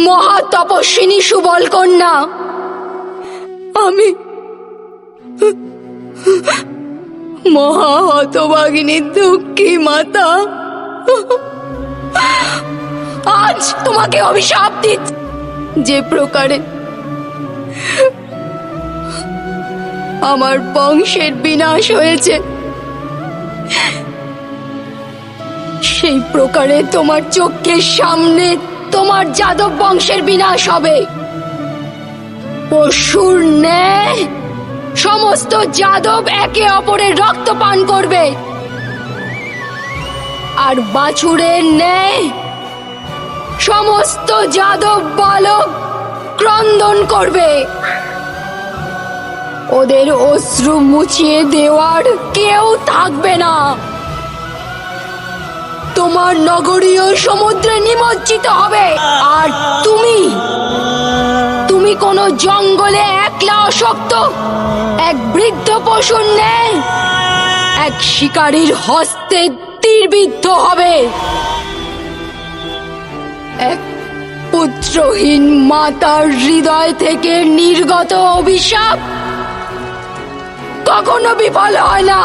মহা তপস্বিনী সুবল কন্যা। আমি মহা হতভাগিনী দুঃখী মাতা, আজ তোমাকে অভিশাপ দিচ্ছি। যে প্রকারে আমার বংশের বিনাশ হয়েছে, সেই প্রকারে তোমার চোখের সামনে তোমার যাদব বংশের বিনাশ হবে। পশুর ন্যায় সমস্ত যাদব একে অপরের রক্ত পান করবে, আর বাছুরের ন্যায় সমস্ত যাদব বালক ক্রন্দন করবে। ওদের অশ্রু মুছিয়ে দেওয়ার কেউ থাকবে না। তোমার নগরীয় সমুদ্রে নিমজ্জিত হবে। আর তুমি কোনো জঙ্গলে একলা অশক্ত এক বৃদ্ধ পশুর ন্যায় এক শিকারীর হস্তে তীরবিদ্ধ হবে। এক পুত্রহীন মাতার হৃদয় থেকে নির্গত অভিশাপ কখনো বিফল হয় না।